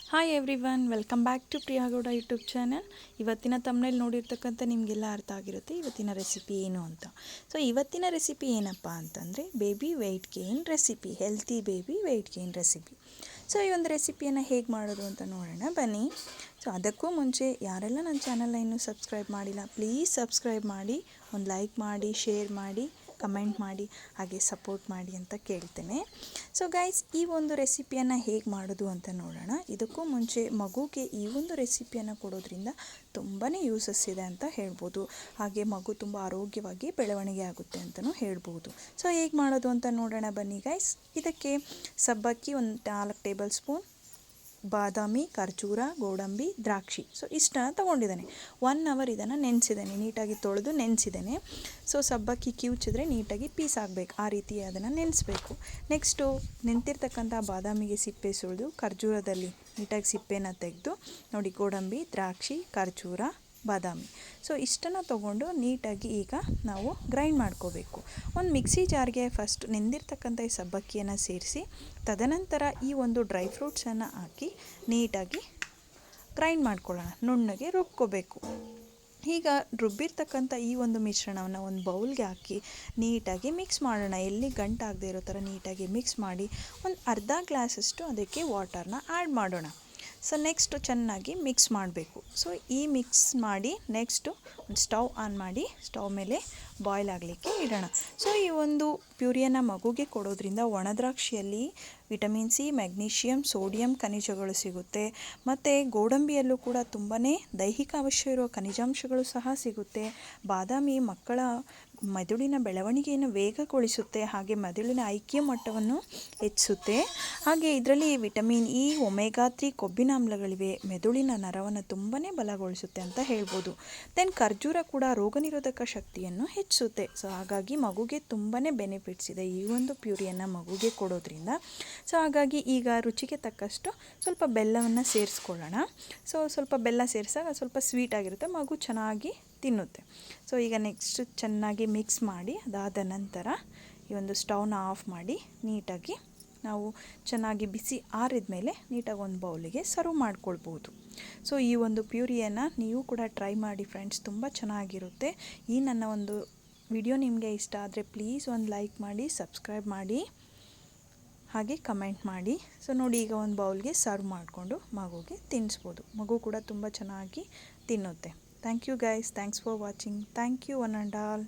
Hi everyone, welcome back to Priya Gowda YouTube channel. ಇವತ್ತಿನ ತಮ್ಮನೇಲಿ ನೋಡಿರ್ತಕ್ಕಂಥ ನಿಮಗೆಲ್ಲ ಅರ್ಥ ಆಗಿರುತ್ತೆ ಇವತ್ತಿನ ರೆಸಿಪಿ ಏನು ಅಂತ. ಸೊ ಇವತ್ತಿನ ರೆಸಿಪಿ ಏನಪ್ಪ ಅಂತಂದರೆ baby weight gain recipe, healthy baby weight gain recipe. So ಈ ಒಂದು ರೆಸಿಪಿಯನ್ನು ಹೇಗೆ ಮಾಡೋದು ಅಂತ ನೋಡೋಣ ಬನ್ನಿ. ಸೊ ಅದಕ್ಕೂ ಮುಂಚೆ ಯಾರೆಲ್ಲ ನನ್ನ ಚಾನಲ್ನ ಇನ್ನೂ ಸಬ್ಸ್ಕ್ರೈಬ್ ಮಾಡಿಲ್ಲ, ಪ್ಲೀಸ್ ಸಬ್ಸ್ಕ್ರೈಬ್ ಮಾಡಿ, ಒಂದು ಲೈಕ್ ಮಾಡಿ, ಶೇರ್ ಮಾಡಿ, ಕಮೆಂಟ್ ಮಾಡಿ, ಹಾಗೆ ಸಪೋರ್ಟ್ ಮಾಡಿ ಅಂತ ಕೇಳ್ತೇನೆ. ಸೊ ಗೈಸ್, ಈ ಒಂದು ರೆಸಿಪಿಯನ್ನು ಹೇಗೆ ಮಾಡೋದು ಅಂತ ನೋಡೋಣ. ಇದಕ್ಕೂ ಮುಂಚೆ ಮಗುಗೆ ಈ ಒಂದು ರೆಸಿಪಿಯನ್ನು ಕೊಡೋದ್ರಿಂದ ತುಂಬಾ ಯೂಸಸ್ ಇದೆ ಅಂತ ಹೇಳ್ಬೋದು. ಹಾಗೆ ಮಗು ತುಂಬ ಆರೋಗ್ಯವಾಗಿ ಬೆಳವಣಿಗೆ ಆಗುತ್ತೆ ಅಂತಲೂ ಹೇಳ್ಬೋದು. ಸೊ ಹೇಗೆ ಮಾಡೋದು ಅಂತ ನೋಡೋಣ ಬನ್ನಿ ಗೈಸ್. ಇದಕ್ಕೆ ಸಬ್ಬಕ್ಕಿ ಒಂದು 4 ಟೇಬಲ್ ಸ್ಪೂನ್, ಬಾದಾಮಿ, ಖರ್ಜೂರ, ಗೋಡಂಬಿ, ದ್ರಾಕ್ಷಿ, ಸೊ ಇಷ್ಟನ್ನು ತೊಗೊಂಡಿದ್ದಾನೆ. 1 ಅವರ್ ಇದನ್ನು ನೆನೆಸಿದ್ದಾನೆ, ನೀಟಾಗಿ ತೊಳೆದು ನೆನೆಸಿದ್ದಾನೆ. ಸೊ ಸಬ್ಬಕ್ಕಿ ಕಿವುಚಿದ್ರೆ ನೀಟಾಗಿ ಪೀಸ್ ಆಗಬೇಕು, ಆ ರೀತಿ ಅದನ್ನು ನೆನೆಸಬೇಕು. ನೆಕ್ಸ್ಟು ನೆಂತಿರ್ತಕ್ಕಂಥ ಬಾದಾಮಿಗೆ ಸಿಪ್ಪೆ ಸುಳಿದು, ಖರ್ಜೂರದಲ್ಲಿ ನೀಟಾಗಿ ಸಿಪ್ಪೆನ ತೆಗೆದು ನೋಡಿ, ಗೋಡಂಬಿ, ದ್ರಾಕ್ಷಿ, ಖರ್ಜೂರ, ಬಾದಾಮಿ, ಸೊ ಇಷ್ಟನ್ನು ತೊಗೊಂಡು ನೀಟಾಗಿ ಈಗ ನಾವು ಗ್ರೈಂಡ್ ಮಾಡ್ಕೋಬೇಕು. ಒಂದು ಮಿಕ್ಸಿ ಜಾರ್ಗೆ ಫಸ್ಟ್ ನೆಂದಿರ್ತಕ್ಕಂಥ ಈ ಸಬ್ಬಕ್ಕಿಯನ್ನು ಸೇರಿಸಿ, ತದನಂತರ ಈ ಒಂದು ಡ್ರೈ ಫ್ರೂಟ್ಸನ್ನು ಹಾಕಿ ನೀಟಾಗಿ ಗ್ರೈಂಡ್ ಮಾಡ್ಕೊಳ್ಳೋಣ, ನುಣ್ಣಗೆ ರುಬ್ಕೋಬೇಕು. ಈಗ ರುಬ್ಬಿರ್ತಕ್ಕಂಥ ಈ ಒಂದು ಮಿಶ್ರಣವನ್ನು ಒಂದು ಬೌಲ್ಗೆ ಹಾಕಿ ನೀಟಾಗಿ ಮಿಕ್ಸ್ ಮಾಡೋಣ. ಎಲ್ಲಿ ಗಂಟಾಗದೇ ಇರೋ ಥರ ನೀಟಾಗಿ ಮಿಕ್ಸ್ ಮಾಡಿ ಒಂದು ಅರ್ಧ ಗ್ಲಾಸಷ್ಟು ಅದಕ್ಕೆ ವಾಟರ್ನ ಆ್ಯಡ್ ಮಾಡೋಣ. ಸೊ ನೆಕ್ಸ್ಟು ಚೆನ್ನಾಗಿ ಮಿಕ್ಸ್ ಮಾಡಬೇಕು. ಸೊ ಈ ಮಿಕ್ಸ್ ಮಾಡಿ ನೆಕ್ಸ್ಟು ಸ್ಟವ್ ಆನ್ ಮಾಡಿ ಸ್ಟವ್ ಮೇಲೆ ಬಾಯ್ಲ್ ಆಗಲಿಕ್ಕೆ ಇಡೋಣ. ಸೊ ಈ ಒಂದು ಪ್ಯೂರಿಯನ್ನು ಮಗುಗೆ ಕೊಡೋದ್ರಿಂದ ಒಣದ್ರಾಕ್ಷಿಯಲ್ಲಿ ವಿಟಮಿನ್ ಸಿ, ಮ್ಯಾಗ್ನೀಷಿಯಮ್, ಸೋಡಿಯಂ ಖನಿಜಗಳು ಸಿಗುತ್ತೆ. ಮತ್ತು ಗೋಡಂಬಿಯಲ್ಲೂ ಕೂಡ ತುಂಬಾ ದೈಹಿಕ ಅವಶ್ಯ ಇರೋ ಖನಿಜಾಂಶಗಳು ಸಹ ಸಿಗುತ್ತೆ. ಬಾದಾಮಿ ಮಕ್ಕಳ ಮೆದುಳಿನ ಬೆಳವಣಿಗೆಯನ್ನು ವೇಗಗೊಳಿಸುತ್ತೆ, ಹಾಗೆ ಮೆದುಳಿನ ಐಕ್ಯ ಮಟ್ಟವನ್ನು ಹೆಚ್ಚಿಸುತ್ತೆ. ಹಾಗೆ ಇದರಲ್ಲಿ ವಿಟಮಿನ್ ಇ, ಒಮೆಗಾ 3 ಕೊಬ್ಬಿನಾಮ್ಲಗಳಿವೆ, ಮೆದುಳಿನ ನರವನ್ನು ತುಂಬಾ ಬಲಗೊಳಿಸುತ್ತೆ ಅಂತ ಹೇಳ್ಬೋದು. ದೆನ್ ಖರ್ಜೂರ ಕೂಡ ರೋಗನಿರೋಧಕ ಶಕ್ತಿಯನ್ನು ಹೆಚ್ಚಿಸುತ್ತೆ. ಸೊ ಹಾಗಾಗಿ ಮಗುಗೆ ತುಂಬಾ ಬೆನಿಫಿಟ್ಸ್ ಇದೆ ಈ ಒಂದು ಪ್ಯೂರಿಯನ್ನು ಮಗುಗೆ ಕೊಡೋದ್ರಿಂದ. ಸೊ ಹಾಗಾಗಿ ಈಗ ರುಚಿಗೆ ತಕ್ಕಷ್ಟು ಸ್ವಲ್ಪ ಬೆಲ್ಲವನ್ನು ಸೇರಿಸ್ಕೊಳ್ಳೋಣ. ಸೊ ಸ್ವಲ್ಪ ಬೆಲ್ಲ ಸೇರಿಸಾಗ ಸ್ವಲ್ಪ ಸ್ವೀಟ್ ಆಗಿರುತ್ತೆ, ಮಗು ಚೆನ್ನಾಗಿ ತಿನ್ನುತ್ತೆ. ಸೊ ಈಗ ನೆಕ್ಸ್ಟ್ ಚೆನ್ನಾಗಿ ಮಿಕ್ಸ್ ಮಾಡಿ ಅದಾದ ನಂತರ ಈ ಒಂದು ಸ್ಟವ್ನ ಆಫ್ ಮಾಡಿ ನೀಟಾಗಿ ನಾವು ಚೆನ್ನಾಗಿ ಬಿಸಿ ಆರಿದ ಮೇಲೆ ನೀಟಾಗಿ ಒಂದು ಬೌಲಿಗೆ ಸರ್ವ್ ಮಾಡ್ಕೊಳ್ಬೋದು. ಸೊ ಈ ಒಂದು ಪ್ಯೂರಿಯನ್ನು ನೀವು ಕೂಡ ಟ್ರೈ ಮಾಡಿ ಫ್ರೆಂಡ್ಸ್, ತುಂಬ ಚೆನ್ನಾಗಿರುತ್ತೆ. ಈ ನನ್ನ ಒಂದು ವಿಡಿಯೋ ನಿಮಗೆ ಇಷ್ಟ ಆದರೆ ಪ್ಲೀಸ್ ಒಂದು ಲೈಕ್ ಮಾಡಿ, ಸಬ್ಸ್ಕ್ರೈಬ್ ಮಾಡಿ, ಹಾಗೆ ಕಮೆಂಟ್ ಮಾಡಿ. ಸೊ ನೋಡಿ, ಈಗ ಒಂದು ಬೌಲ್ಗೆ ಸರ್ವ್ ಮಾಡಿಕೊಂಡು ಮಗುಗೆ ತಿನ್ನಿಸ್ಬೋದು. ಮಗು ಕೂಡ ತುಂಬ ಚೆನ್ನಾಗಿ ತಿನ್ನುತ್ತೆ. Thank you guys. Thanks for watching. Thank you one and all.